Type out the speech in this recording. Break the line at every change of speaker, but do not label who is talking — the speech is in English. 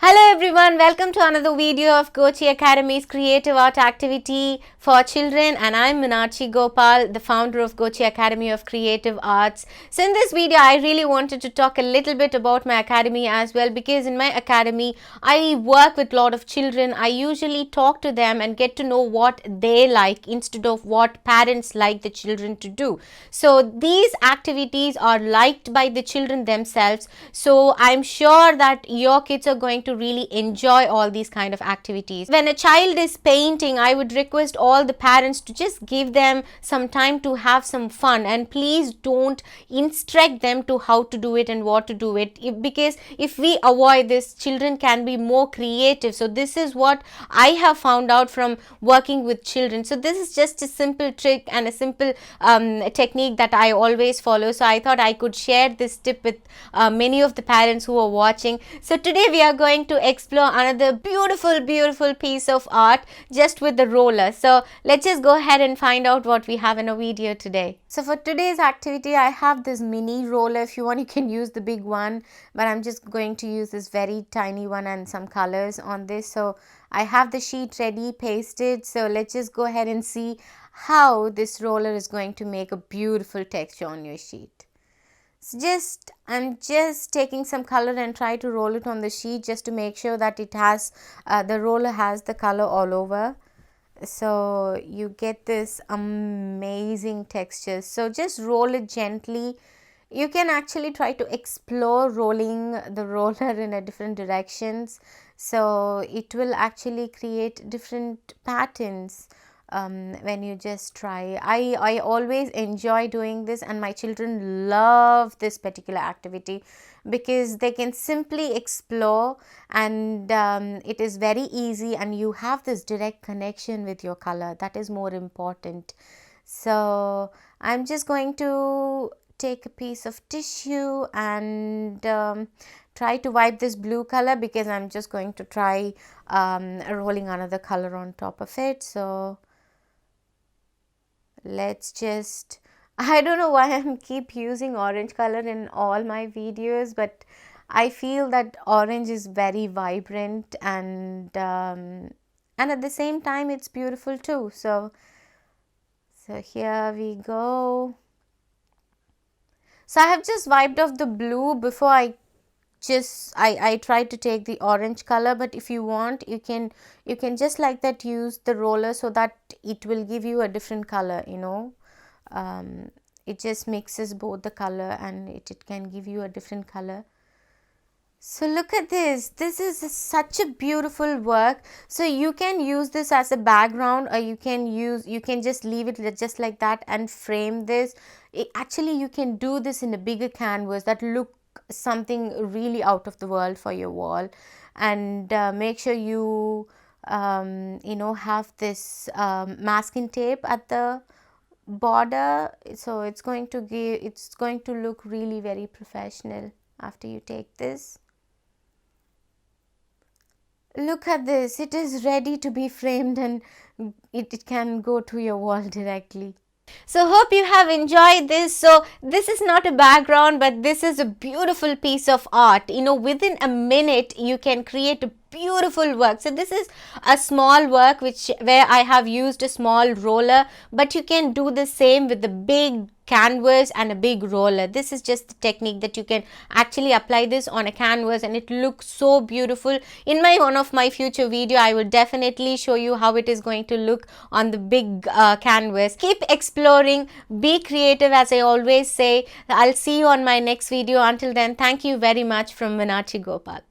Hello everyone, welcome to another video of Gochi Academy's creative art activity for children, and I'm Meenatchi Gopal, the founder of Gochi Academy of Creative Arts. So in this video I really wanted to talk a little bit about my academy as well, because in my academy I work with a lot of children. I usually talk to them and get to know what they like instead of what parents like the children to do. So these activities are liked by the children themselves, so I'm sure that your kids are going to really enjoy all these kind of activities. When a child is painting, I would request all the parents to just give them some time to have some fun, and please don't instruct them to how to do it and what to do it, because if we avoid this, children can be more creative. So this is what I have found out from working with children. So this is just a simple trick and a simple technique that I always follow. So I thought I could share this tip with many of the parents who are watching. So today we are going to explore another beautiful piece of art just with the roller. So let's just go ahead and find out what we have in a video today. So for today's activity I have this mini roller. If you want you can use the big one, but I'm just going to use this very tiny one and some colors on this. So I have the sheet ready, pasted. So let's just go ahead and see how this roller is going to make a beautiful texture on your sheet. So I'm just taking some color and try to roll it on the sheet just to make sure that it has the roller has the color all over, so you get this amazing texture. So just roll it gently. You can actually try to explore rolling the roller in a different directions, so it will actually create different patterns when you just try. I always enjoy doing this, and my children love this particular activity because they can simply explore, and it is very easy, and you have this direct connection with your color. That is more important. So I'm just going to take a piece of tissue and try to wipe this blue color, because I'm just going to try rolling another color on top of it. So let's just, I don't know why I'm keep using orange color in all my videos, but I feel that orange is very vibrant, and at the same time it's beautiful too. So here we go. So I have just wiped off the blue before I tried to take the orange color, but if you want you can just like that use the roller so that it will give you a different color, you know. It just mixes both the color, and it can give you a different color. So look at this. This is such a beautiful work. So you can use this as a background, or you can just leave it just like that and frame this. Actually you can do this in a bigger canvas that look something really out of the world for your wall, and make sure you have this masking tape at the border, so it's going to look really very professional after you take this. Look at this, it is ready to be framed, and it can go to your wall directly. So hope you have enjoyed this. So this is not a background, but this is a beautiful piece of art. You know, within a minute you can create a beautiful work. So this is a small work where I have used a small roller, but you can do the same with the big canvas and a big roller. This is just the technique that you can actually apply this on a canvas, and it looks so beautiful. In one of my future video I will definitely show you how it is going to look on the big canvas. Keep exploring, be creative, as I always say. I'll see you on my next video. Until then, thank you very much from Meenatchi Gopal.